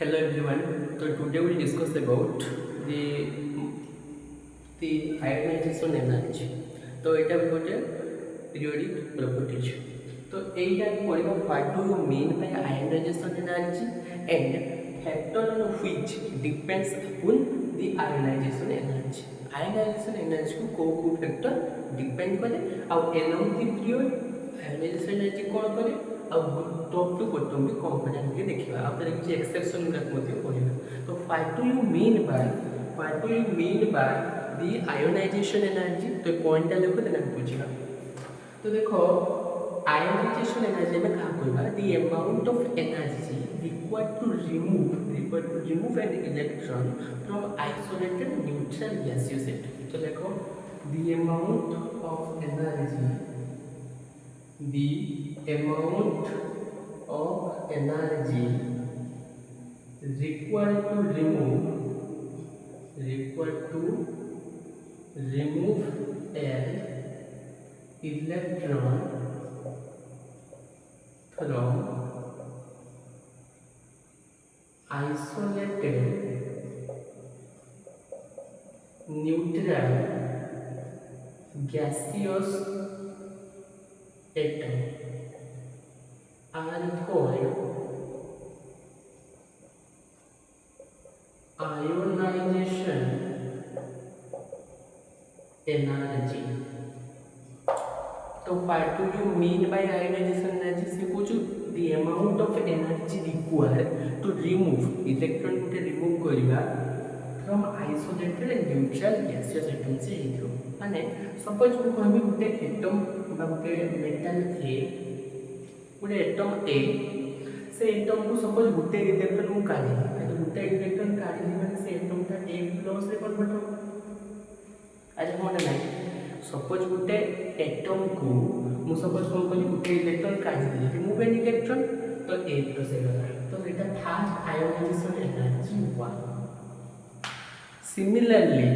Hello everyone. So today we'll discuss about the the ionization energy. तो एटा भी गोटे periodic properties. तो एटा पढ़िबा what do you mean by ionization energy and factor on which depends upon the ionization energy. Ionization energy को को factor depend करे और along the period ionization energy कौन करे और टॉप टू बॉटम भी कौन करे आगे देखिबा आप तार किछि एक्सेप्शन गुडा मते पढ़िबा. तो what do you mean by the ionization energy तो पॉइंट लेको देना बुझिबा. तो देखो ionization energy में का कहबा the amount of energy required to remove an electron from isolated neutral gaseous atom. तो देखो the amount of energy required to remove an electron from isolated neutral gaseous atom are called ionization energy. तो what do you mean by ionization energy से कुछ the amount of energy required to remove electron को remove करिबा from isolated and neutral gaseous atom से हेतु माने suppose को कहबी गुटे एटम बा गुटे मेटल गोटे एटम ए से एटम को सपोज गुटे इलेक्ट्रॉन को काढी तो गुटे इलेक्ट्रॉन काढी माने से एटम ता ए प्लस रे कन्वर्ट हो आज कोन नाही. सपोज गुटे एटम को मु सपोज कोन कली गुटे इलेक्ट्रॉन काढी दे रिमूव एन इलेक्ट्रॉन तो ए प्लस हे गला तो एटा first ionization energy 1. Similarly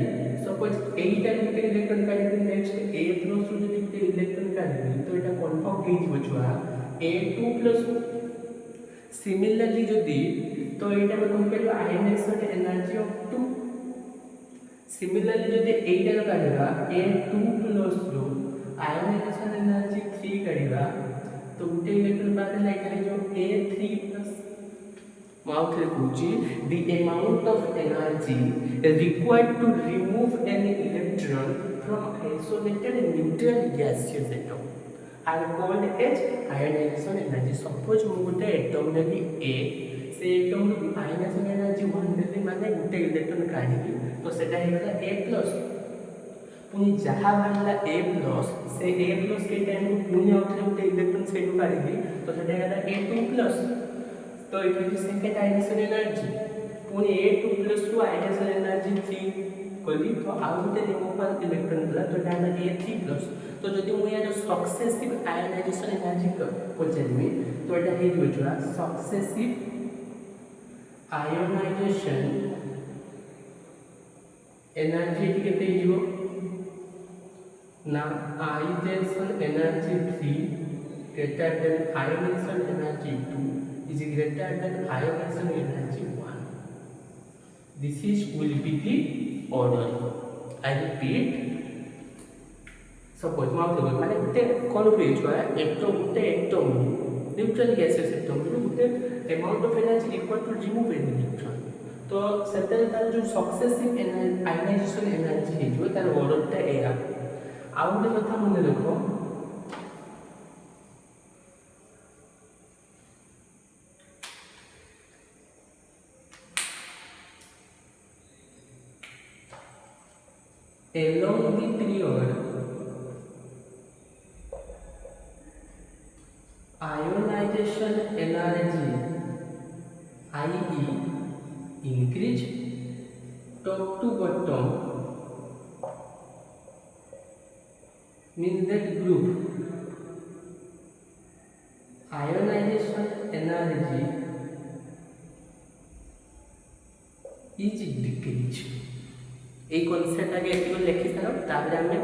suppose एटा गुटे इलेक्ट्रॉन काढी दे नेक्स्ट ए प्लस रो जदी गुटे इलेक्ट्रॉन काढी दे तो एटा कन्फर्म हे जिवो छुआ A2 प्लस. सिमिलरली जदी तो एटा में कोन करियो आयोनाइजेशन एनर्जी ऑफ 2. सिमिलरली जदी एटा रो काढिबा A2 प्लस रो आयोनाइजेशन एनर्जी 3 काढिबा तो गुटे इलेक्ट्रॉन बाद लाइक जो A3 प्लस माउथ रे पूछी the amount of energy required to remove an electron from isolated neutral gaseous atom are called as ionization energy. Suppose मु गुटे एटम नेली A से एटम रो ionization energy 1 देली माने गुटे electron काढी तो सेटा हेला A plus पुनी जहा बाहला A प्लस से A plus के टाइम को पुनी आउट रे गुटे इलेक्ट्रॉन सेटू काढी तो सेटा हेला A2 प्लस. तो it is second ionisation energy पुनी A2 plus to ionization energy 3 कली तो आउ गुटे रिमूवल इलेक्ट्रॉन बला तो डाला A3 प्लस. तो जदि मु यार सक्सेसिव आयोनाइजेशन एनर्जी पचेलमी तो एटा हे दियो छुआ सक्सेसिव आयोनाइजेशन एनर्जी केते हिजो ना ionisation energy 3 greater than ionization energy 2 is greater than ionization energy 1. This is will be the order. I repeat. Suppose mouth level माने गुटे कोन पे छुआ एटम गुटे एटम न्यूट्रल गैसेस एटम गुटे amount of energy required to remove an electron तो सेटल तार जो सक्सेसिव आयोनाइजेशन एनर्जी हे जो तार ऑर्डर ता एया. आ गुटे कथा मने रखो along the period ionization energy IE increase top to bottom means that group ionization energy is decreased. এই কনসেপ্ট আগে একটু লিখি সারা তারপরে আমি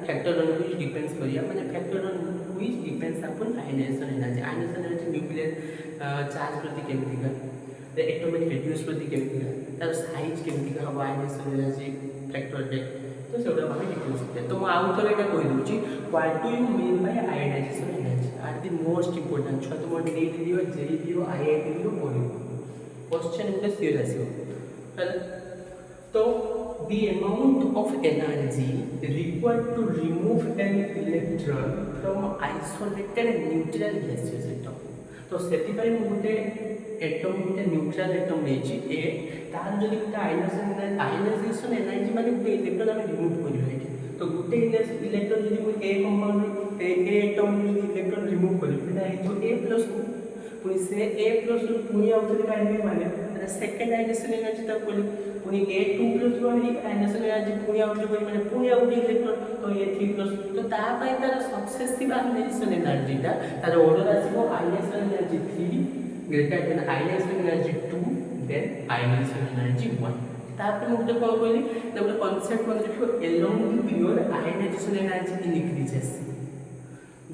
ফ্যাক্টর অন হুইচ ডিপেন্ডস করিয়া মানে ফ্যাক্টর অন হুইচ ডিপেন্ডস আপন আয়োনাইজেশন এনার্জি न्यूक्लियर चार्ज प्रति केमिका एटॉमिक रेडियस प्रति केमती तार साइज केमती हम आयनाइजेशन एनर्जी फैक्टर रे तो से हम डिटेल्स शिखा तो आउ थे यहाँ कहीदे what do you mean by ionization energy are the most important छुआ तुम नीट दियो जेई दियो आईआईटी दियो पढ़ो क्वेश्चन गोटे सियर आसो तो the amount of energy required to remove an electron from isolated neutral gaseous atom तो सेतिपाई मु गोटे एटम गोटे न्यूट्रल एटम लेछि ए तार जदि गोटे आयनाइजेशन एनर्जी माने गोटे इलेक्ट्रॉन हम रिमूव करियो एठी तो गोटे इलेक्ट्रॉन जदि मु ए कंपाउंड ए एटम जदि इलेक्ट्रॉन रिमूव करियो सेटा हे जो A+ पुनी से A+ पुनी आउथरे काढबे माने सेकंड आयनाइजेशन एनर्जी तक बोली पुनी A2+ वाली आयनाइजेशन एनर्जी पुनी आउथरे बोली माने पुनी आउथरे इलेक्ट्रॉन तो A3+ तो ता पय तार सक्सेसिव आयनाइजेशन एनर्जी ता तार ऑर्डर आसीबो ionization energy 3 greater than ionization energy 2 than ionization energy 1 तापर मु तो कोन बोली ना कांसेप्ट मन देखो along the period ionization energy increases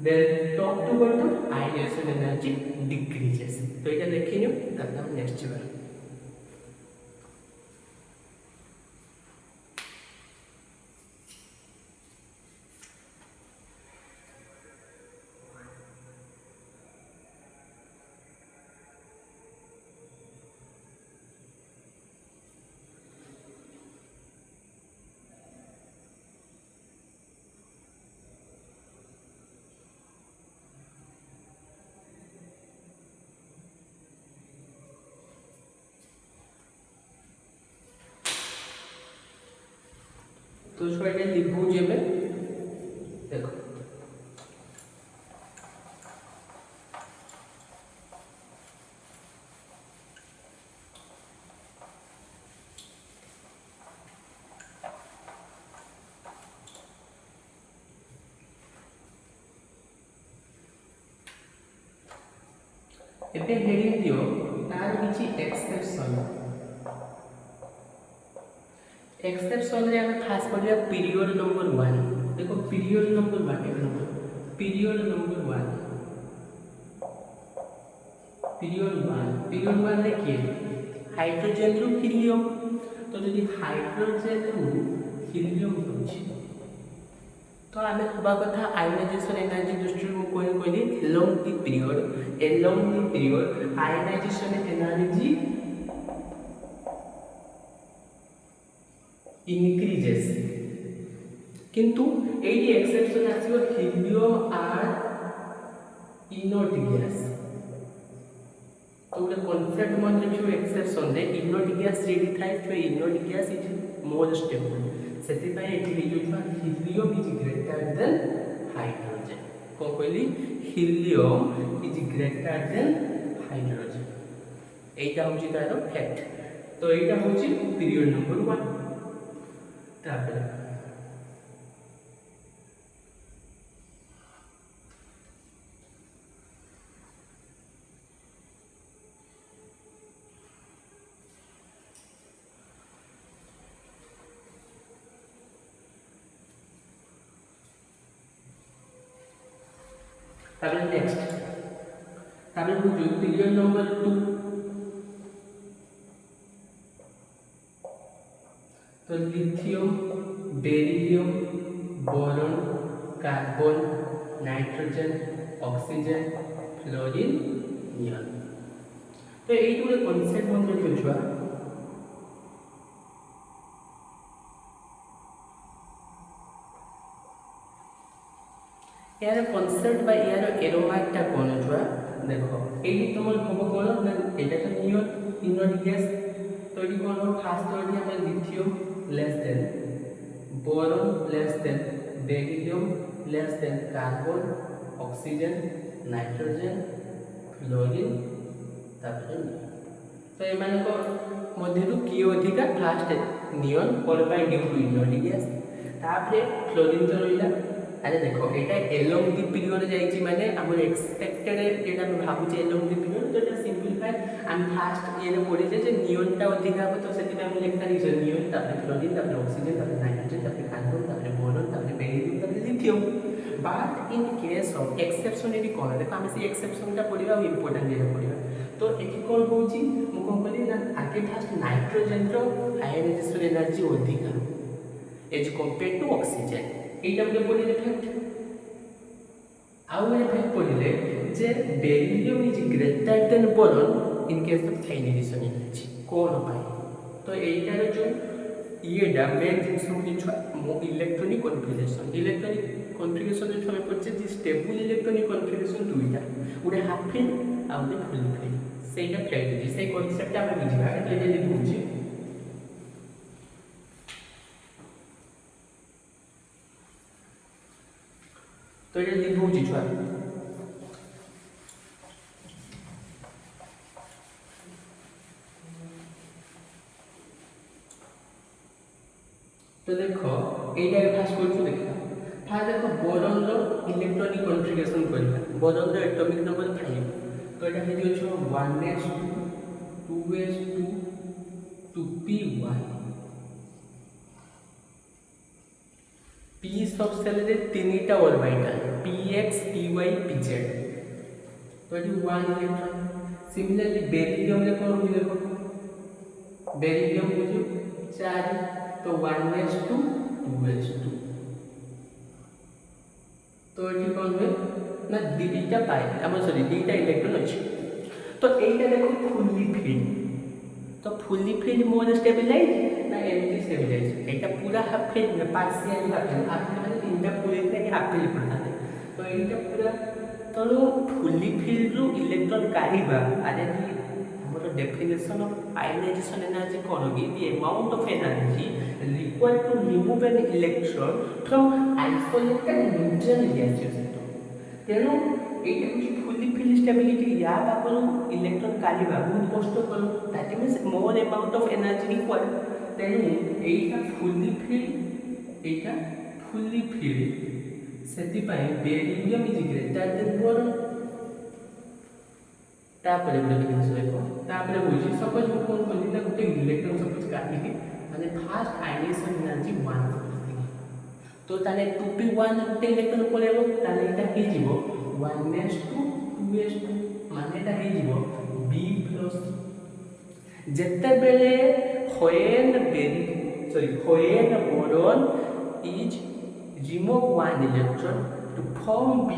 then top to bottom ionization energy decreases तो এটা লিখে নিও তারপর নেক্সট বার तो उसको ये लिखू जे में देखो एते हेडिंग दियो तार किछि एक्सेप्शन रे हम खास पढ़िया पीरियड नंबर 1 देखो पीरियड नंबर 1 एक नंबर पीरियड नंबर 1 रे के हाइड्रोजन रु हीलियम तो यदि हाइड्रोजन रु हीलियम होछि तो आमे हबा कथा आयनाइजेशन एनर्जी दृष्टि मु कहली along the period ionization energy increases किंतु एडी एक्सेप्शन आसीबो हीलियम आर इनर्ट गैस तो गोटे कांसेप्ट मन लिखियो एक्सेप्शन रे इनर्ट गैस रेडी थाइ तो inert gas is more stable सेति पय एठी लिखियो helium is greater than hydrogen को कहली helium is greater than hydrogen एटा होची तारो फैक्ट तो एटा होची पीरियड नंबर 1 तापर नेक्स्ट तापर पीरियड नंबर 2 तो lithium beryllium boron carbon nitrogen oxygen fluorine neon तो ये गोटे कॉन्सेप्ट मन रखियो छुआ यार कॉन्सेप्ट बा यार एरोमार्क टा कोन छुआ देखो एही तुम हम कोन एटा तो नियॉन इनर्ट गैस तो ये कोन फास्ट तो ये हम lithium less than boron less than beryllium less than carbon oxygen nitrogen fluorine तापर तो ए माने को मध्यरु की अधिका first neon followed by due to inert gas तापर फ्लोरीन तो रहिला अरे देखो एटा अलोंग द पीरियड जाईची माने हमर एक्सपेक्टेड जेटा हम भाबुचे अलोंग द पीरियड तो एटा सिंपलीफाई हम फास्ट ये पढे जे नियॉन टा अधिका हो तो सेति हम लिखता रि नियॉन तापर फ्लोरीन तापर ऑक्सीजन तापर नाइट्रोजन तापर कार्बन तापर बोरॉन तापर बेरिलियम तापर lithium but in case of exception एडी कोन देखो हम से एक्सेप्शन टा पढिबा इंपोर्टेंट जेटा पढिबा तो ये कौन होची मु कौन कली ना आगे फास्ट नाइट्रोजन रो आयनाइजेशन एनर्जी अधिक एज कंपेयर टू ऑक्सीजन एटा बोले पढ़िले फैक्ट आउ ए फैक्ट पढ़िले जे beryllium is greater than boron in case of ionization energy कौन पाए तो एटार जो येडा मेन जिनस होची इलेक्ट्रॉनिक कॉन्फिगरेशन जो हमें पड़ছে যে स्टेबल इलेक्ट्रॉनिक कॉन्फिगरेशन दुईटा गोटे हाफ फिल्ड आ गोटे फुल फिल्ड सेटा फैक्ट से कांसेप्ट हम बुझिबा तो ये लिखुची तो ये लिखुची छुआ तो देखो एटा फास्ट करछु देखा फास्ट देखो बोरॉन रो इलेक्ट्रॉनिक कॉन्फिगरेशन करबा बोरॉन रो एटॉमिक नंबर 5 तो एटा हे दियो छ 1s2 2s2 2p1 p सब सेल रे तीनटा ऑर्बिटल px py pz तो ये 1 इलेक्ट्रॉन सिमिलरली बेरिलियम रे कोन हो देखो बेरिलियम हो जो 4 तो 1s2 2s2 तो ये कौन है ना दीटा पाए हम सॉरी दीटा इलेक्ट्रॉन अछि तो एटा देखो फुल्ली फिल्ड तो फुल्ली फिल्ड मोर स्टेबलाइज ना एम्प्टी स्टेबलाइज एटा पूरा हाफ फिल्ड में पार्शियल हाफ माने तीनटा फुल के हाफ फिल्ड पड़ता है तो एटा पूरा तो फुल्ली फिल्ड रो इलेक्ट्रॉन काढिबा आरे हमर डेफिनेशन ऑफ आयनाइजेशन एनर्जी कोन होगी the amount of energy required to remove an electron from isolated neutral gaseous atom तेणु एटा कुछ फुल्ली फिल्ड स्टेबिलिटी या पाखरु इलेक्ट्रॉन काढिबा बहुत कष्ट कर that means more amount of energy required तेणु एटा फुल्ली फिल्ड सेति पय beryllium is greater than boron तापर बोले कि देखो तापर बुझी सपोज मु कोन कोन ना गुटे इलेक्ट्रॉन सपोज काढी माने फास्ट आयनाइजेशन एनर्जी 1 तो ताले 2p1 गुटे इलेक्ट्रॉन पळेबो ताले एटा हे जीवो 1s2 2s2 माने एटा हे जीवो b+ जत्ते बेले when boron is remove one electron to form b+,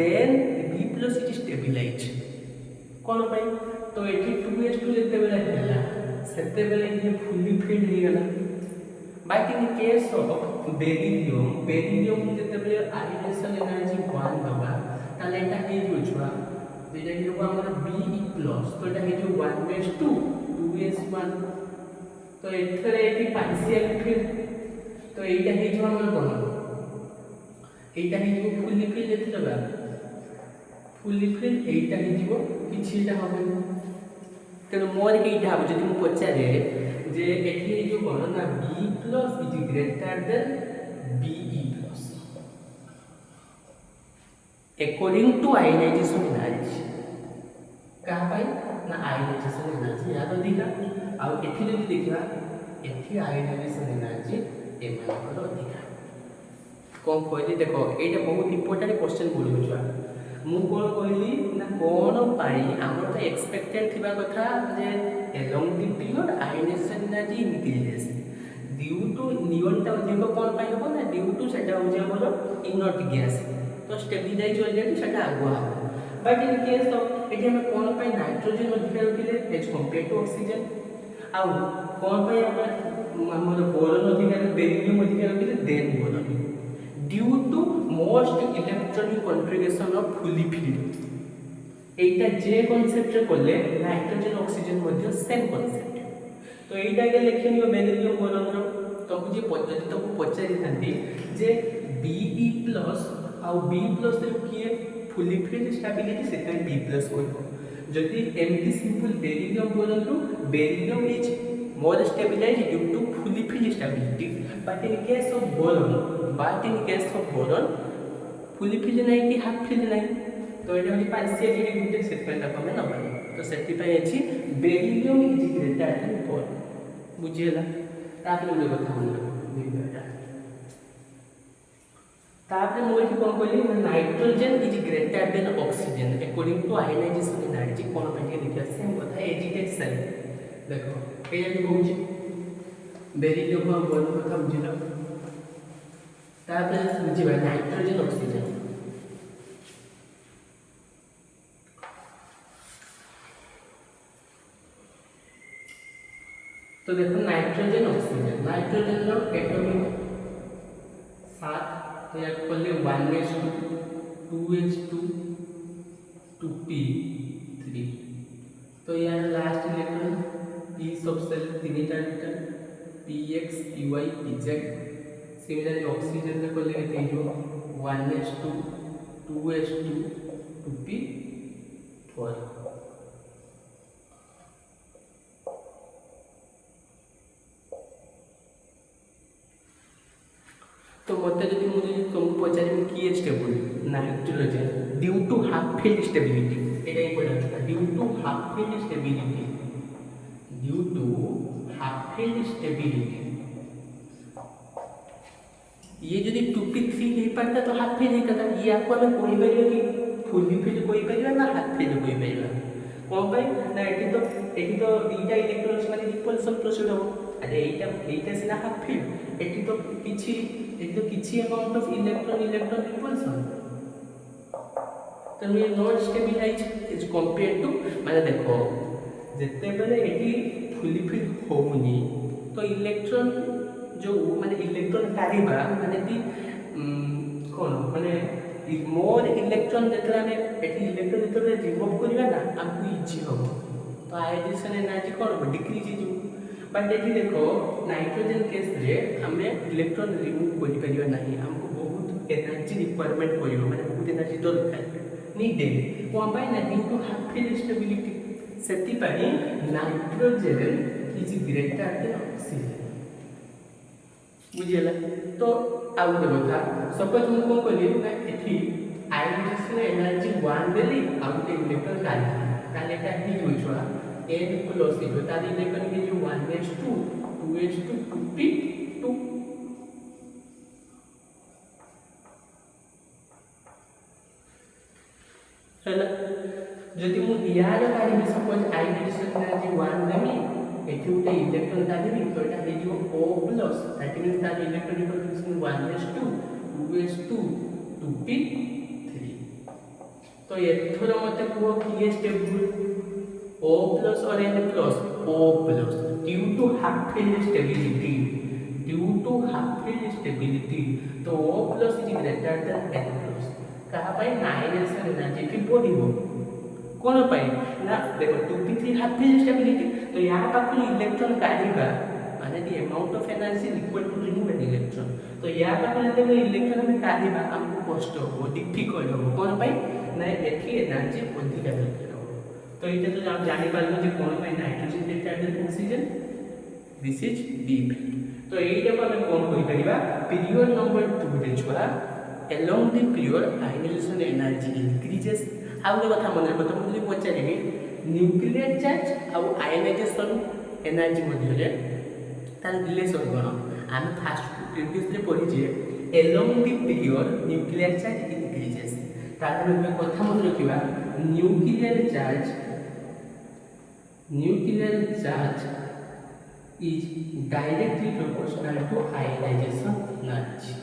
then b+ is stabilized कोन भाई तो एठी 2s2 जत्ते बेले हैला सेते बेले ये फुल्ली फिल्ड हे गला but in case of beryllium जत्ते बेले आयनाइजेशन एनर्जी 1 दबा ताले एटा हे जो छुआ जेटा कि होगा हमर Be+ तो एटा हे जो 1s2 2s1 तो एथरे एठी पार्शियल फिल्ड तो एटा हे जो हमर कोन एटा हे जो फुल्ली फिल्ड एथि लगा फुल्ली फिल्ड एटा हे जो किछिटा होबे तेणु मोर के इटा हम जदि मु पचारे जे एठी जो कोन ना B+ is greater than Be+, according to ionization energy का पाई ना आयनाइजेशन एनर्जी या अधिका आ एठी जदि देखिबा एठी आयनाइजेशन एनर्जी ए मानकर अधिका कोन कहली देखो एटा बहुत इंपोर्टेंट क्वेश्चन बोलियो छुआ मु कोन कहली ना कोन पाई हमर तो एक्सपेक्टेड थिबा कथा जे along the period ionization energy increases due to neon ता अधिक कोन पाई हो ना ड्यू टू सेटा हो जे हमर इनर्ट गैस तो स्टेबलाइज ऑलरेडी सेटा आगुआ बट इन केस ऑफ एटी हम कोन पाई नाइट्रोजन अधिक रखिले एज कंपेयर टू ऑक्सीजन आ कोन पाई हमर बोरॉन अधिक बेरिलियम अधिक रखिले than boron due to most electronic configuration of fully filled एटा जे कांसेप्ट रे कोले नाइट्रोजन ऑक्सीजन मध्ये सेम कांसेप्ट तो एटा के लेखनियो बेरिलियम बोरॉन रो तो जे पद्धति तो पचारि थांती जे Be+ आ B+ रे किए फुल्ली फिल्ड स्टेबिलिटी सेते B+ होइबो जदि एमटी सिंपल बेरिलियम बोरॉन रो beryllium is more stabilized due to fully filled stability but in case of boron fully filled नहीं कि हाफ फिल्ड नहीं तो एटा होली पार्शियल गुटे सेट पे तक हमें नबा तो सेति पय अछि beryllium is greater than boron बुझियला तापर बोले कथा हम देखिबा तापर मुझे कौन कहली nitrogen is greater than oxygen according to ionization energy कौन पे देखिए सेम कथा एजिटेट सेल देखो ये जो होची बेरिलियम हम बोल कथा बुझिलो तापर बुझिबा नाइट्रोजेन ऑक्सीजन तो देखो नाइट्रोजन ऑक्सीजन नाइट्रोजन रो एटॉमिक 7 तो या खोले 1s2 2h2 2p3 तो यार लास्ट इलेक्ट्रॉन p सब सेल तीनटा electron px py pz similarly oxygen रे खोले केते जो 1s2 2h2 2p4 तो मत जब मुझे तुमको पचारे किए stable nitrogen due to half filled stability एटा important due to half filled stability due to half filled stability ये जदि 2p3 हे पारता तो हाफ फील्ड हे कथा ये आपको हमें कोई परियो कि फुल्ली फील्ड कोई परियो ना हाफ फील्ड कोई परियो कोन भाई ना एठी तो दीटा इलेक्ट्रॉन्स माने रिपल्सन प्रोसीड हो अरे एटा सिना हाफ फील्ड एठी तो किछि अमाउंट ऑफ इलेक्ट्रॉन रिपल्सन तो ये not stabilize is compare to माने देखो जते बेले एठी फुली फील्ड होउनी तो इलेक्ट्रॉन जो माने इलेक्ट्रॉन काढिबा माने दी कोन माने मोर इलेक्ट्रॉन जेतला में एठी इलेक्ट्रॉन जेतले रिमूव करिबा ना हमको इजी हो तो आयोनाइजेशन एनर्जी कोन हो डिक्रीज हो बट एठी देखो नाइट्रोजन केस रे हमें इलेक्ट्रॉन रिमूव करि परियो नाही हमको बहुत एनर्जी रिक्वायरमेंट करियो माने बहुत एनर्जी दरकार नीडेड कोन बाय ना due to half filled stability सेति पाई nitrogen is greater than oxygen बुझियला तो आउ दे कथा सपोज हम कोन कहली ना एठी आयोनाइजेशन एनर्जी 1 देली आउ के इलेक्ट्रॉन काले का ही होई छोड़ा n प्लस जो तार इलेक्ट्रॉन के जो 1s2 2s2 2p2 हैला जदि मु यार काढी सपोज आयोनाइजेशन एनर्जी 1 देमी एठी उटे इलेक्ट्रॉन काढी तो एटा हे जो O प्लस दैट मींस तार electron representation 1s2 2s2 2p3 तो एथरो मते को किए stable O plus or N plus O plus due to half field stability तो O plus is greater than N plus कहा पाई नाइट्रोजन एनर्जी की बढ़िबो कोन पाई ना देखो 2p3 हाफ फील्ड स्टेबिलिटी तो यहां पाखु इलेक्ट्रॉन काढिबा माने the amount of energy equal to remove an electron तो यहां पाखु जते इलेक्ट्रॉन में काढिबा हमको कष्ट हो डिफिकल्ट हो कोन पाई ना एठी एनर्जी अधिक दरकार तो ये तो आप जानि पालो जे कोन में nitrogen greater than oxygen this is D तो एटा को हम कोन करि परिबा पीरियड नंबर 2 रे छुआ along the period ionization energy increases हाउ के कथा मन रखो तो मुझे पचारिबी न्यूक्लियर चार्ज और आयनाइजेशन एनर्जी मध्य रे तार रिलेशन कोन हम फास्ट प्रीवियसली पढी जे along the period nuclear charge increases तार में कथा मन रखिबा nuclear charge is directly proportional to ionization energy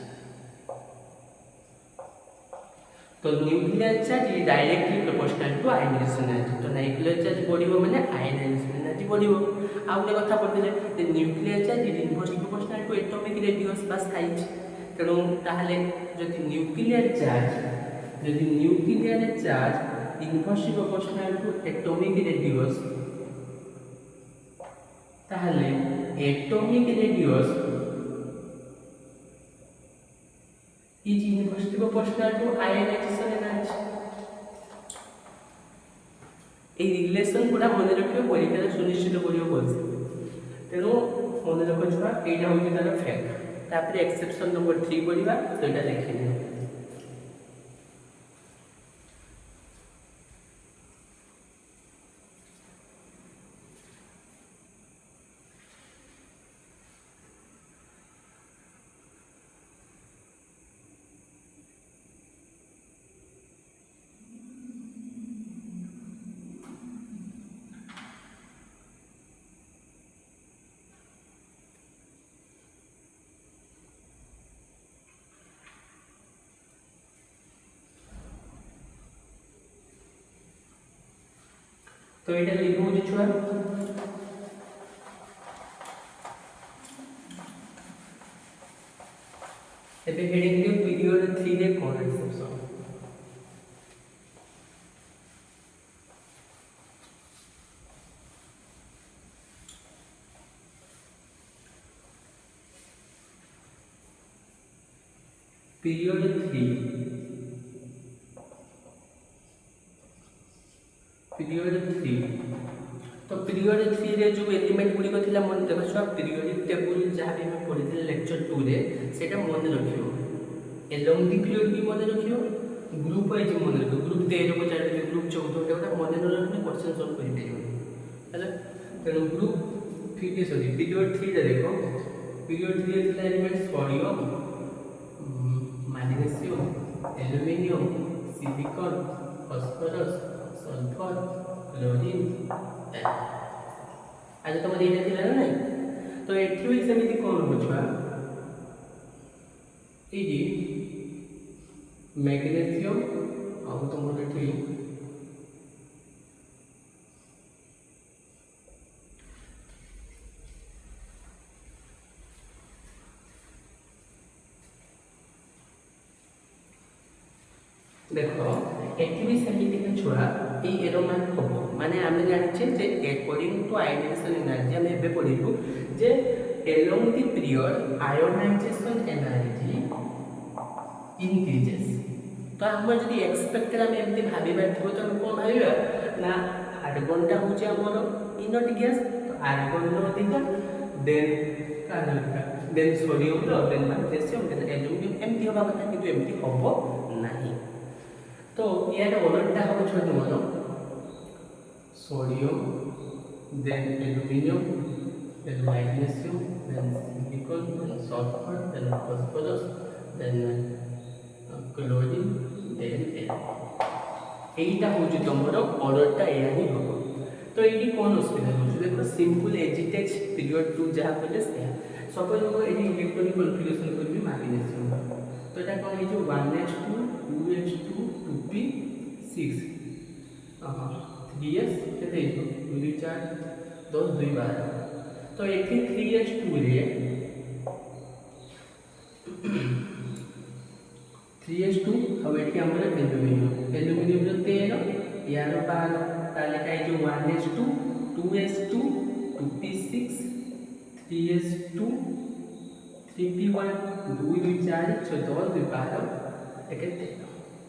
तो nuclear charge is directly proportional to ionization energy तो न्यूक्लियर चार्ज बढ़िबो माने आयनाइजेशन एनर्जी बढ़िबो आउ ले कथा पड़ले जे nuclear charge is inversely proportional to atomic radius बा साइज तेणु ताहले जदि nuclear charge inversely proportional to atomic radius ताहले atomic radius is inversely proportional to ionization energy এই রিলেশন গুলা মনে রাখিও পরীক্ষাতে সুনিশ্চিত করিও বলছে তেনো মনে রাখো ছুয়া এইটা হচ্ছে তার ফ্যাক্ট তারপরে এক্সেপশন নম্বর 3 পড়িবা তো এটা লিখে নিও तो ये लिखो छुआ एबे हेडिंग दियो पीरियड 3 रे कोन एक्सेप्शन पीरियड 3 तो पीरियड 3 रे जो एलिमेंट गुडी को थिला मन देखो छुआ पीरियोडिक टेबल जहाँ भी मैं पढ़ी लेक्चर 2 रे सेटा मन रखियो एलोंग दी पीरियड भी मन रखियो ग्रुप वाइज मन रखियो ग्रुप 13 को 4 ग्रुप 14 गोटा मन न रखने क्वेश्चन सॉल्व कर परियो हैला तेनु ग्रुप 3 सॉरी पीरियड 3 रे देखो पीरियड 3 रे थिला element sodium magnesium aluminium silicon phosphorus sulphur chlorine आज तुम देखा थिला ना नहीं तो एठी भी सेमिति कोन हो छुआ ए जी मैग्नीशियम आ तुम एठी देखो एठी भी सेमिति के छुआ ए एरोमान होबो माने आमे जानिछे जे अकॉर्डिंग टू आयोनाइजेशन एनर्जी हम एबे पढिलु जे along the period ionization energy increases तो हम जदि एक्सपेक्टेड हम एमती भाबिबा थिबो तो हम कोन भाबिबा ना आर्गन टा होचे हमर इनर्ट गैस तो आर्गन रो अधिका देन कार्बन देन सोडियम रो देन मैग्नीशियम देन एल्युमिनियम एमती होबा कथा किंतु एमती होबो नाही तो यार ओलटा हो छोड़ मोनो sodium then aluminium then magnesium then silicon then sulphur then phosphorus then chlorine then एटा हो जो तमरो ऑर्डरटा एया ही हो तो एटी कोन असुविधा हो देखो सिंपल एजिटेक्स पीरियड 2 जहा कहले से सपोज को एटी इलेक्ट्रॉनिक कॉन्फ़िगरेशन करबी मैग्नीशियम तो एटा कोन हे जो 1s2 2s2 2p6 3s केते हो 2 4 10 2 12 तो एठी 3s2 रे 3s2 अब एठी हमर एल्युमिनियम रो 13 यार 12 ताले काई जो 1s2 2s2 2p6 3s2 3p1 2 2 4 6 10 2 12 केते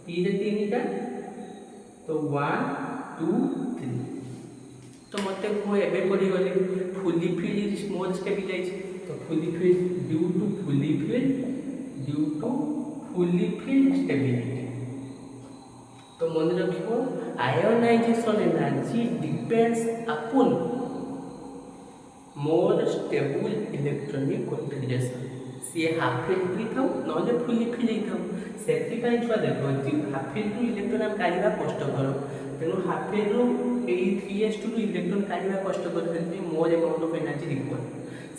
p रे 3 टा तो 1 2 3 तो मते को एबे पड़ी गली फुली फिल्ड स्मॉल स्टेबिलाइज तो fully filled due to fully filled stability तो मन रखियो ionization energy depends upon more stable electronic configuration सी हाफ फिल्ड भी था नले फुली फिल्ड था सेति पय छुआ देखो हाफ फिल्ड रु इलेक्ट्रॉन हम काढिबा कष्ट करो तेनु हाफ फिल्ड रु ए 3s2 रु इलेक्ट्रॉन काढिबा कष्ट करो सेति more amount of energy required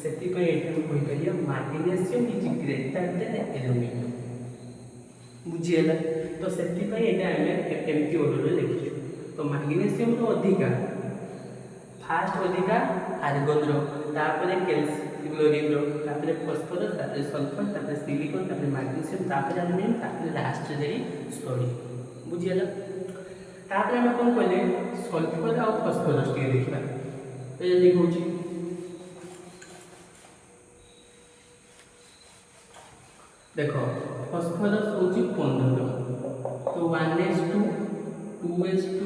सेति पय एटा को कहि करिया magnesium is greater than aluminium बुझिएला तो सेति पय एटा हमें एमटी ऑर्डर रे लिखिछु तो मैग्नीशियम रो अधिका फास्ट अधिका आर्गन रो तापरे कैल्शियम क्लोरीन रो तापरे फास्फोरस तापरे सल्फर तापरे सिलिकॉन तापरे मैग्नीशियम तापरे एल्युमिनियम तापरे लास्ट रे सोडियम बुझिएला तापरे हम कोन कहले सल्फर और फास्फोरस के देखिबा तो ये लिखौची देखो फास्फोरस होची 15 तो 1s2 2s2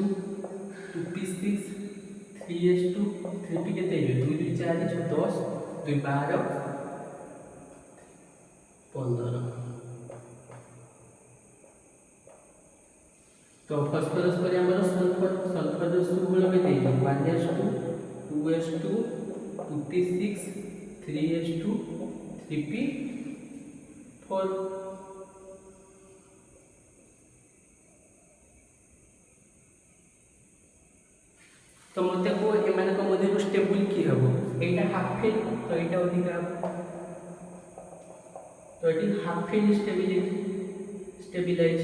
2p6 3s2 3p केते 2 2 4 6 10 2 12 15 तो फास्फोरस पर हमर सल्फर जो सुगुण केते 1s2 2s2 2p6 3s2 3p4 तो मते को एमान को मध्ये को स्टेबल की हबो एटा हाफ फिल्ड तो एटा अधिका तो एटी हाफ फिल्ड स्टेबिलाइज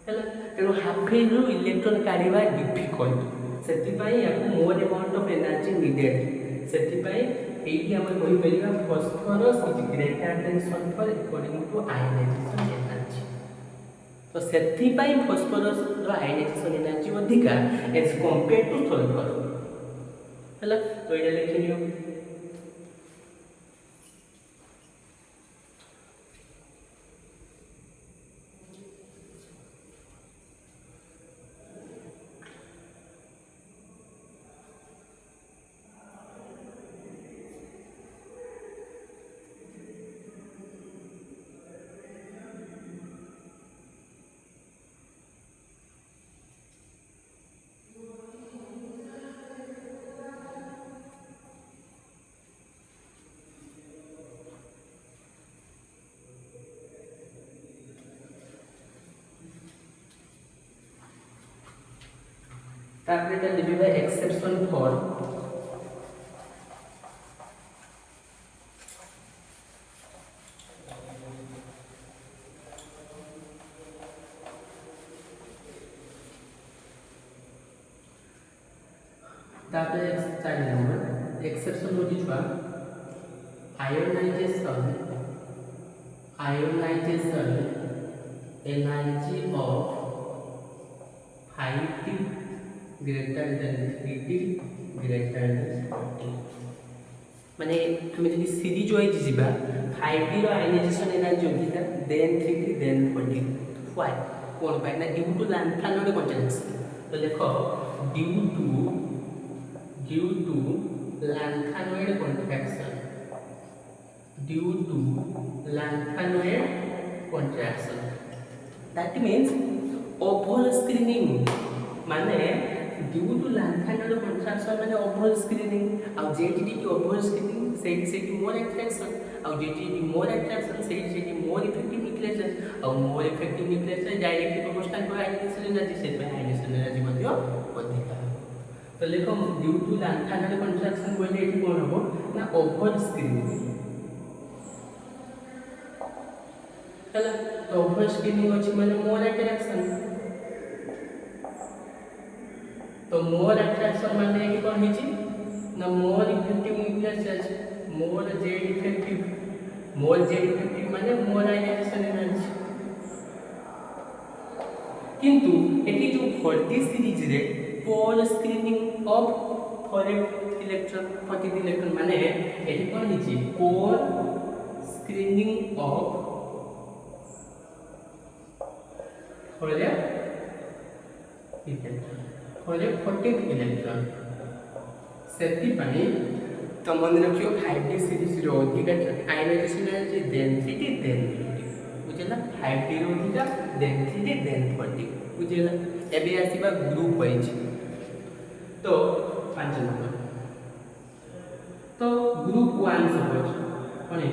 हैला तेरो हाफ फिल्ड रो इलेक्ट्रॉन काढिबा डिफिकल्ट ସେଥିପାଇଁ ୟାକୁ more amount of energy needed. ସେଥିପାଇଁ ଏଇଠି ଆମେ କହିପାରିବା phosphorus is greater than sulphur according to ionization energy. तो ସେଥିପାଇଁ ଫସ୍ଫରସ୍ର ଆୟନାଇଜେସନ ଏନର୍ଜି ଅଧିକା ଏଜ୍ କମ୍ପେୟାର ଟୁ ସଲଫର ହେଲା। ତ ଏଇଟା ଲେଖିନିଅ। तापर एटा लिखिबा एक्सेप्शन फॉर तापर 4 नंबर एक्सेप्शन होची छुआ ionization energy of 5t greater than 3t greater than 40 माने हमें जदी सीरीज वाइज जीबा 5t रो आयनाइजेशन एनर्जी होता देन 3t देन 40 व्हाई कोन पाए ना ड्यू टू लैंथानोड कंजंक्शन। तो देखो due to lanthanoid contraction that means over screening माने ड्यू टू लैंथानोड कॉन्ट्रैक्शन माने ओवर स्क्रीनिंग आ जेटी ओवर स्क्रीनिंग सेठी मोर अट्रैक्शन आ जेटी मोर अट्रैक्शन सेठी मोर इफेक्टिव न्यूक्लियस आ more effective nucleus directly proportional to ionization energy से आयनाइजेशन एनर्जी मध्ये अधिक। तो देखो ड्यू टू लैंथानोड कॉन्ट्रैक्शन बोले एठी कोन हो ना ओवर स्क्रीनिंग हला। तो ओवर स्क्रीनिंग अछि माने मोर अट्रैक्शन। तो मोर अट्रैक्शन माने कि कोन हिची ना मोर इफेक्टिव न्यूक्लियस अछि मोर जेड इफेक्टिव माने मोर आयनाइजेशन एनर्जी। किंतु एठी जो 40 सीरीज रे poor screening of for electron 40 electron माने एठी कोन हिची poor screening of for electron electron सेति पानी तो मन रखियो 5d सीरीज रो अधिक ionization energy then 3d then 40 बुझला 5d रो अधिक देन 3d देन 40 बुझला। एबे आसीबा ग्रुप वाइज। तो 5 नंबर तो ग्रुप 1 सपोज कोन है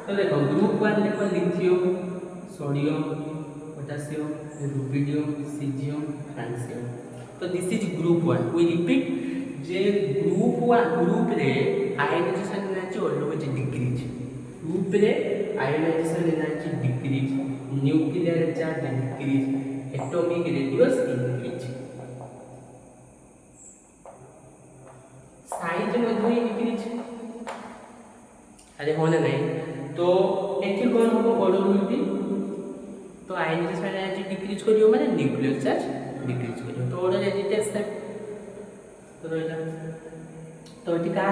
तो देखो ग्रुप 1 देखो lithium sodium potassium rubidium caesium francium. तो this is group 1 we repeat जे ग्रुप रे ionization energy always decrease group रे ionization energy decrease nuclear charge decrease atomic radius increase size मध्ये इंक्रीज अरे होने नहीं। तो एठी कोन हो ऑर्डर तो आयनाइजेशन एनर्जी डिक्रीज करियो माने न्यूक्लियर चार्ज डिक्रीज करियो तो ऑर्डर एजिटेस है तो रहला। तो एठी का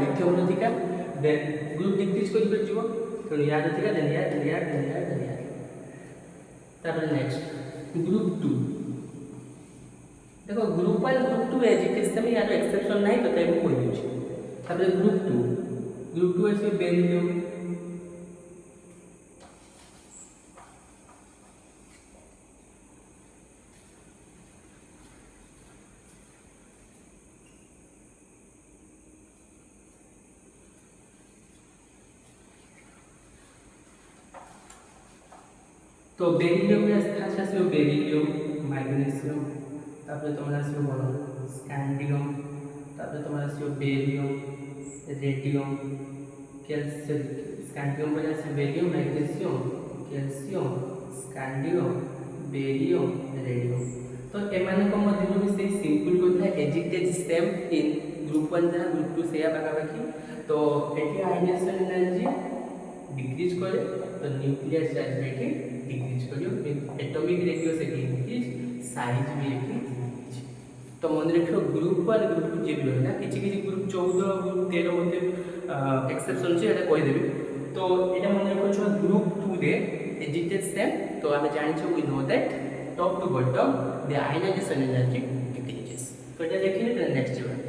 लिथियम अधिका देन ग्रुप डिक्रीज करि जिवो तो याद अधिका देन याद तापर नेक्स्ट ग्रुप 2 देखो ग्रुप 1 ग्रुप 2 एजिटेस में यार एक्सेप्शन नहीं तो तय कोइ दिछ। तापर ग्रुप 2 ऐसे बेरिलियम तो बेरिलियम में खास बेरिलियम मैग्नीशियम तापर तुम आसो कौन स्कैंडियम तापर तुम आसो बेरियम रेडियम कैल्शियम स्कैंडियम पर आसो barium magnesium calcium scandium barium radium तो एमानक मध्यरु भी से सिंपल कथा एजिटेज स्टेप इन ग्रुप 1 जहाँ ग्रुप 2 से पाखापाखि तो ये आयनाइजेशन एनर्जी डिक्रीज करे तो न्यूक्लियर चार्ज भी डिक्रीज कर एटॉमिक रेडियस एक इंक्रीज साइज भी एक इंक्रीज तो मन रखियो ग्रुप 1 ग्रुप 2 जे भी रहला किछि किछि ग्रुप 14 ग्रुप 13 मते एक्सेप्शन छै एटा कहि देबी तो एटा मन रखियो ग्रुप 2 रे एजिटेड स्टेप तो आमे जानि छ we know that top to bottom the ionization energy decreases तो एटा देखिए नेक्स्ट वन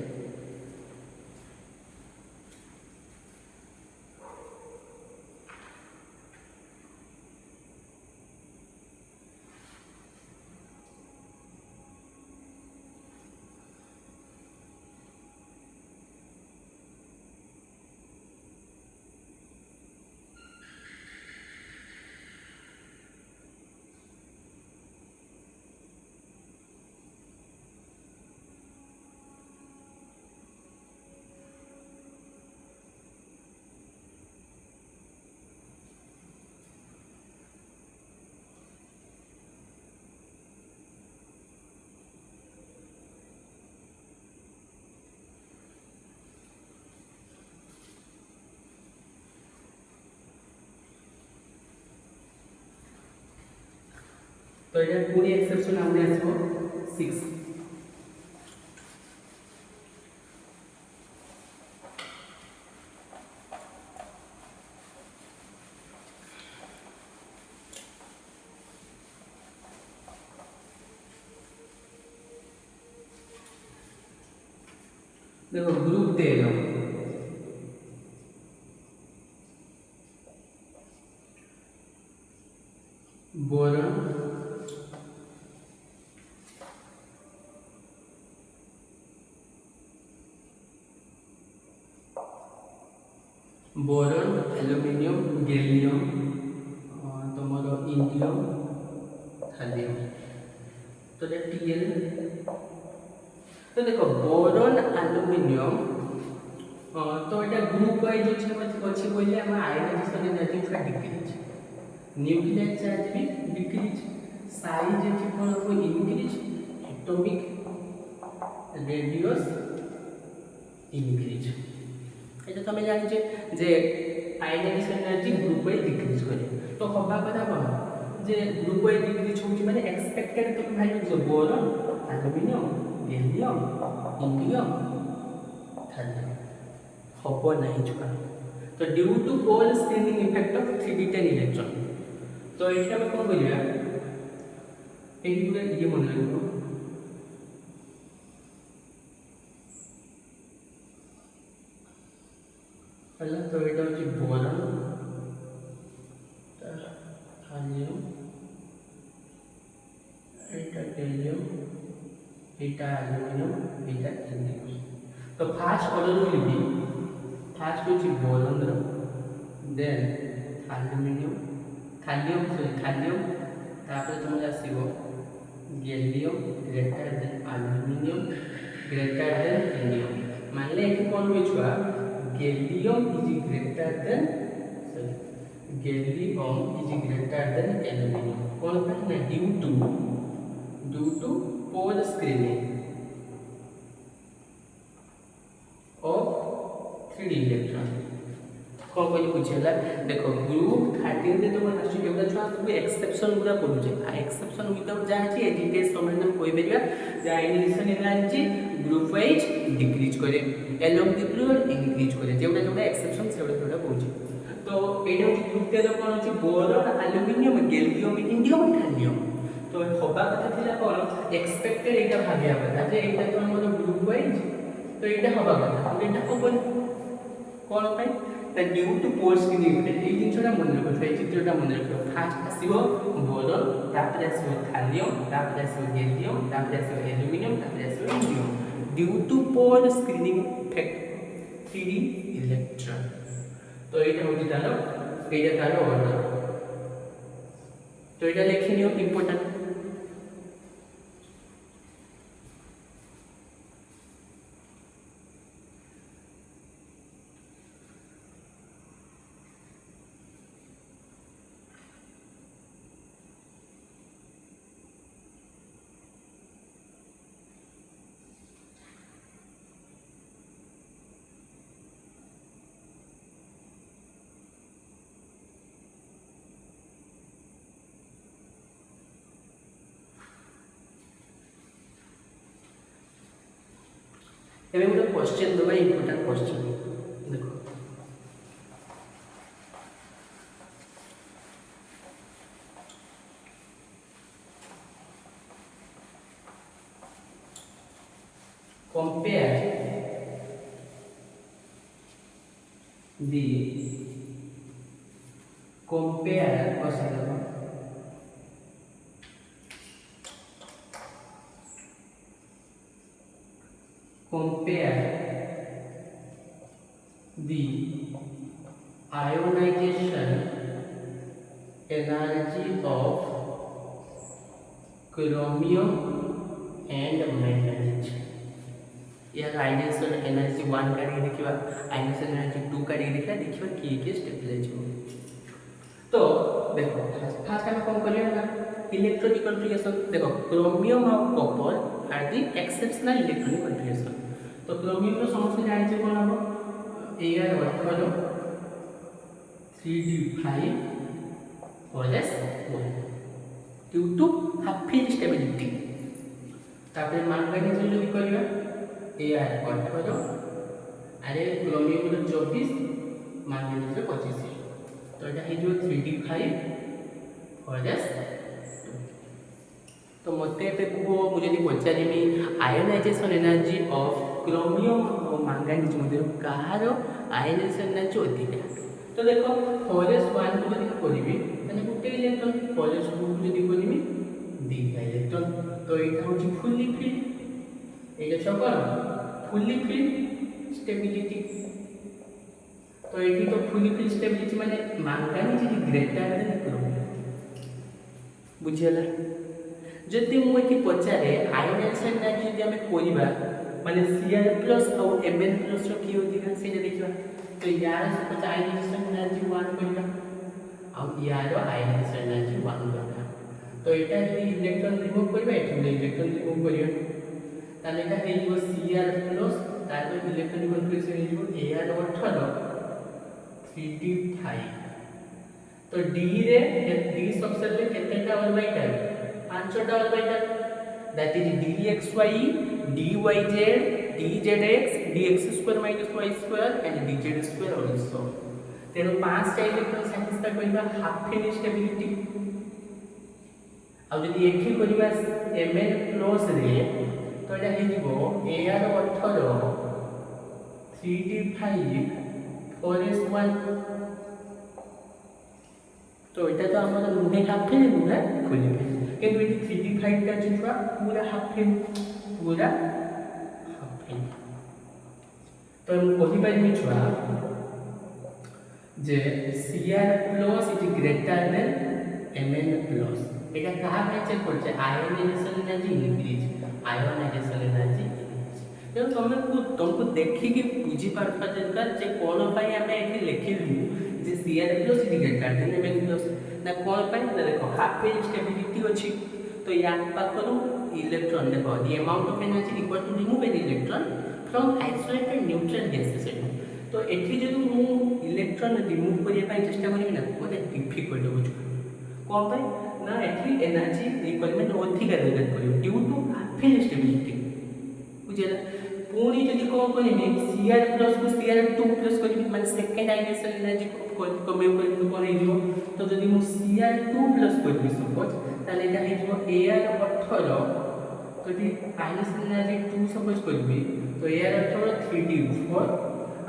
तो ये पूरी एक्सेप्शन हमने आसो 6 देखो group 13 boron boron aluminium gallium तुमरो इंडियम थालियम तो टीएल तो देखो बोरॉन एल्यूमिनियम तो एटा ग्रुप वाइज अछि बोले हम आयनाइजेशन एनर्जी का डिक्रीज न्यूक्लियर चार्ज भी डिक्रीज साइज अछि कोन को इंक्रीज एटॉमिक रेडियस इंक्रीज এটা তুমি জানিছে যে ionisation energy group wise decrease করে তো হবা কথা কোন যে গ্রুপ ওয়াইজ ডিক্রিজ হচ্ছে মানে এক্সপেক্টেড তুমি ভ্যালু যে boron aluminium gallium indium thallium হব নাই চুকা তো due to poor screening effect of 3d10 electron তো এটা আমি কোন বলিবা এইগুলো ইয়ে মনে রাখবো पहला तो এটা হচ্ছে বোরন থালিয়াম এটা গ্যালিয়াম এটা অ্যালুমিনিয়াম এটা ইন্ডিয়াম তো ফার্স্ট অর্ডার লিখি ফার্স্ট হচ্ছে বোরন দেন অ্যালুমিনিয়াম থালিয়াম তারপরে তুমি আসিব gallium greater than aluminium greater than indium মানলে এটি কোন হইছুয়া Gallium is greater than aluminum. कौन है ना due to pole screening of 3d electron. कौन कोई पूछेला देखो ग्रुप 13 रे तुम आसु केबा छुआ सब एक्सेप्शन गुरा पडुचे आ एक्सेप्शन विदाउट जाछि एडिटेज समान हम कोइ बेरिया जे ionization energy group wise decrease करे along the period increase करे जेउडा जेउडा एक्सेप्शन सेउडा सेउडा कहूची तो एटा होची ग्रुप 13 कोन होची boron aluminium gallium indium thallium तो होबा कथा थिला कोन एक्सपेक्टेड एटा भाबिया कथा जे एटा तो हमर ग्रुप वाइज तो एटा होबा कथा एटा होबन कोन पय ता ड्यू टू पोल स्क्रीनिंग ए जिनसटा मन रखो ए चित्रटा मन रखो फास्ट आसीबो बोरॉन तापर आसीबो थालियम तापर आसीबो गैलियम तापर आसीबो एल्यूमिनियम तापर आसीबो indium due to poor screening effect 3d electron तो एटा होची तालो एटा तालो ऑर्डर तो एटा लिखि नियो इंपोर्टेंट ଏବେ ଗୋଟେ क्वेश्चन दबा इंपोर्टेंट क्वेश्चन देखो compare the ionization energy of chromium and manganese यार आयनाइजेशन एनर्जी 1 काढी देखिबा आयनाइजेशन एनर्जी 2 काढी देखिबा किए स्टेबलाइज हो तो देखो फास्ट हम कौन करिया ना इलेक्ट्रॉनिक कॉन्फ़िगरेशन देखो क्रोमियम और copper are the exceptional electronic configuration तो क्रोमियम रो समस्या जानि छै कोन हो एआर वर्तमान 3d5 OS 1 due to half stability तापर मैंगनीज जल्दी करिया एआर 18 अरे क्रोमियम रो 24 मैंगनीज रो 25 तो এটা हे जो 3d5 OS तो मते पे को मुझे नहीं पचारिमी आयोनाइजेशन एनर्जी ऑफ क्रोमियम और मैंगनीज मध्य कहार आयोनाइजेशन एनर्जी अधिक तो देखो फॉरेस 1 को जदी करिवि तने गुटे इलेक्ट्रॉन फॉरेस 2 को जदी करिवि दीटा इलेक्ट्रॉन तो एटा होची फुल्ली फिल्ड एटा छकर फुल्ली फिल्ड स्टेबिलिटी तो एठी तो फुल्ली फिल्ड स्टेबिलिटी माने manganese is greater than chromium बुझियला जदि मु एठी पचारे आयोनाइजेशन एनर्जी जदि हमें कोरिबा माने Cr+ और Mn+ रो की होती है से देखिबा तो यार से पचा आयोनाइजेशन एनर्जी 1 कोरिबा और यार आयोनाइजेशन एनर्जी 1 कोरिबा तो एटा जदि इलेक्ट्रॉन रिमूव करिबा एठी इलेक्ट्रॉन रिमूव करियो ताले एटा हे जो Cr+ तार इलेक्ट्रॉनिक कॉन्फ़िगरेशन हे जो Ar18 3d5 तो d रे d सबसेट में केतेटा ऑर्बिटल 5टा orbital that is dxy dyz dzx dx² - y² and dz² also तेनो 5टा इलेक्ट्रॉन सैटिस्फाई करबा हाफ फिल्ड स्टेबिलिटी आ जदी एठी करबा Mn+ रे तो एटा हे जीवो Ar18 3d5 4s1 तो एटा तो हमरा नुने हाफ फिल्ड नुना खोली किंतु ये 3d5 का जितवा पूरा हाफ फिल्ड तो हम कहि पाइबे छुआ जे Cr+ is greater than Mn+ एटा कहा पे चेक करछे ionization energy increase ionization energy तो तुमको देखि कि बुझी पारफा दरकार जे कोन पाई हमें एठी लिखिलु जे Cr+ is greater than Mn+ ना कोन पाई ना देखो हाफ फिल्ड स्टेबिलिटी अछि तो या पाखरु इलेक्ट्रॉन देखो the amount of energy equal to remove an electron from isolated neutral gases तो एठी जदि मु इलेक्ट्रॉन रिमूव करिया पाई चेष्टा करिवि ना मते डिफिकल्ट हो छु कोन पाई ना एठी एनर्जी रिक्वायरमेंट अधिक दरकार करियो due to half filled stability बुझेला पूरी जदि को करिवि Cr+ को Cr2+ करिवि माने सेकंड आयोनाइजेशन एनर्जी को कमे करे जो तो जदि मु Cr2+ करिवि सपोज ताले एटा हे जो Ar18 तो ये आयोनाइजेशन एनर्जी 2 सपोज करिवि तो Ar18 3d4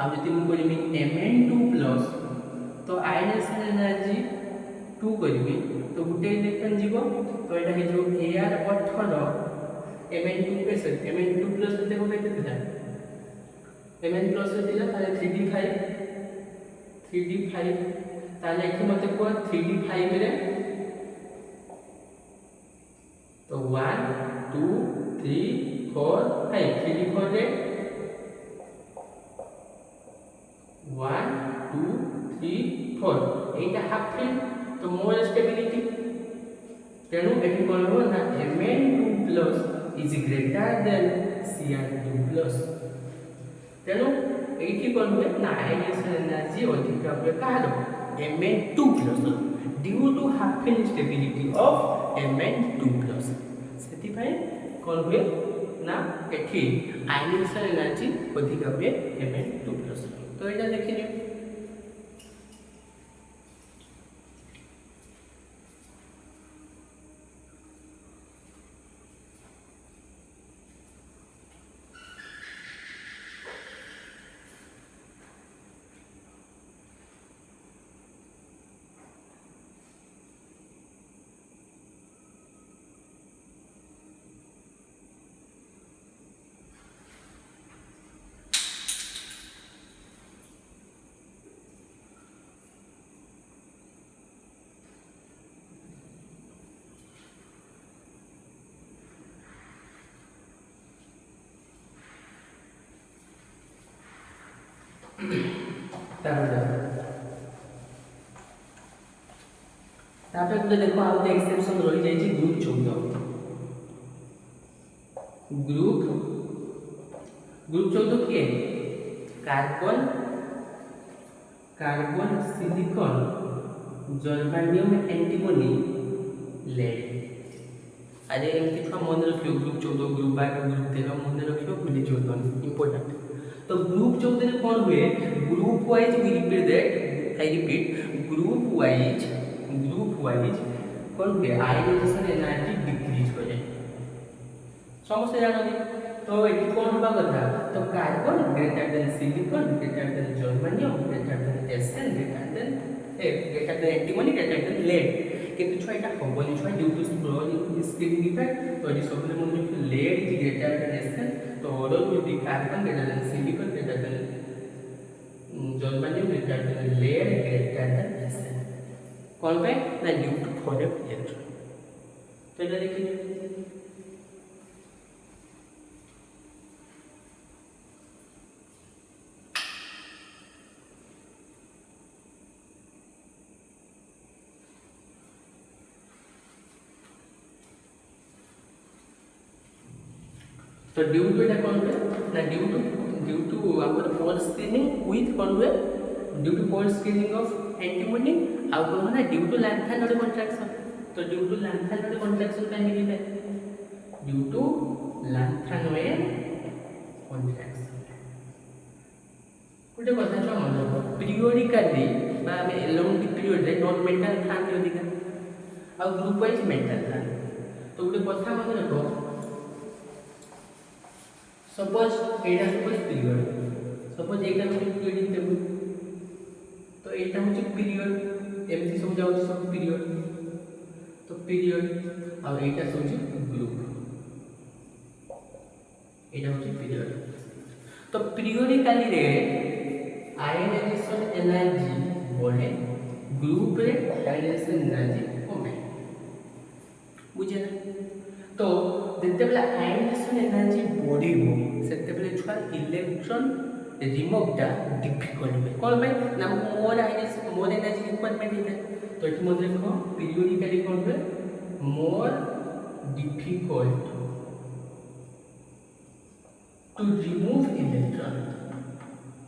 अब जदि मु करिवि Mn2+ तो आयोनाइजेशन एनर्जी 2 करिवि तो गुटे इलेक्ट्रॉन जीवो तो एटा हे जो Ar18 Mn2 देखो केते थिला Mn+ थिला ताले 3d5 ताले एठी मते को 3d5 रे तो 1 2 3 4 5 3d4 रे 1 2 3 4 एटा हाफ फिल्ड तो मोर स्टेबिलिटी तेनु एठी कोन हो ना Mn2+ is greater then Cr2+ तेनु एठी कोन हो ना आयोनाइजेशन एनर्जी अधिक होबे कारो Mn2+ due to half filled stability of Mn2+ सेति भाई कोन हो ना एठी आयनाइजेशन एनर्जी अधिक हुए Mn2+ तो एटा देखिए तापर देखो आ एक्सेप्शन रही जाइए ग्रुप 14 ग्रुप 14 किए carbon carbon silicon germanium antimony lead अरे एमती छुआ मन रखियो ग्रुप 14 ग्रुप 12 ग्रुप 13 मन रखियो भूली जोतन इंपोर्टेंट तो ग्रुप 14 रे कोन हुए group wise we repeat that I repeat group wise कोन हुए आयनाइजेशन एनर्जी डिक्रीज करे समस्या जाननी तो एटी कोन होबा कथा तो carbon greater than silicon greater than germanium greater than SN greater than antimony greater than lead किंतु छुआ एटा होबनी छुआ ड्यू टू स्प्लिटिंग इफेक्ट तो ये सब मन में lead is greater than S N तो order will be carbon greater than silicon greater than germanium greater than lead greater than S N कौन पे ना ड्यू टू फॉरएफ इलेक्ट्रॉन तो इधर देखिए तो ड्यू टू एटा कौन पे ना due to our poor screening with कौन हुए due to poor screening of antimony आ कौन ना ड्यू टू लैंथेनोड कॉन्ट्रैक्शन तो ड्यू टू लैंथेनोड कॉन्ट्रैक्शन का मिली ड्यू टू लैंथेनोड कॉन्ट्रैक्शन गोटे कथा जो मन रख पीरियडिकली बा हम एलोंग पीरियड रे नॉन मेटल थांती अधिका आ ग्रुप वाइज मेटल था तो गोटे कथा मन रख सपोज एटा सपोज पीरियड सपोज एटा हो पीरियडिक टेबल तो एटा हो पीरियड एमती सब जाउ सब पीरियड तो पीरियड और एटा सब ग्रुप एटा हो पीरियड तो पीरियडिकली रे आयनाइजेशन एनर्जी बढ़े ग्रुप रे आयनाइजेशन एनर्जी कमे बुझे तो जेतेबेला आयनाइजेशन एनर्जी बढ़िबो सेतेबेले छुआ इलेक्ट्रॉन रिमूवटा डिफिकल्ट हुए कौन पे ना मोर एनर्जी रिक्वायरमेंट है तो ये मन देखो पीरियडिकली कौन हुए more difficult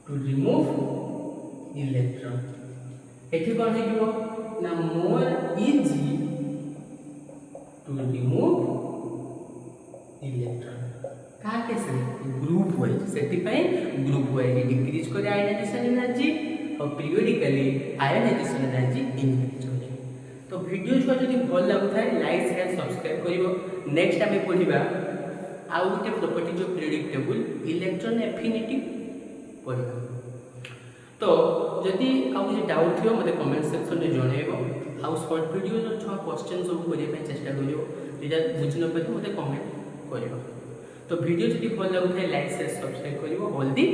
to remove electron एठी कौन है ना more easy to remove electron का कैसे ग्रुप वाइज सेटिफाई ग्रुप वाइज डिक्रीज करे आयनाइजेशन एनर्जी और पीरियडिकली आयनाइजेशन एनर्जी इंक्रीज करे तो वीडियो जो जदी भल लागुथाय लाइक शेयर सब्सक्राइब करिवो नेक्स्ट आमे पढिबा आउ गुटे प्रॉपर्टी जो पीरियडिक टेबल इलेक्ट्रॉन एफिनिटी पढिबा तो जदी आउ जे डाउट थियो मते कमेंट सेक्शन रे जणेबो आउ शॉर्ट वीडियो जो छ क्वेश्चन सब करिया पे चेष्टा करियो जेटा बुझि न पाए मते कमेंट करियो तो वीडियो जदी भल लागुथाय लाइक शेयर सब्सक्राइब करिवो जल्दी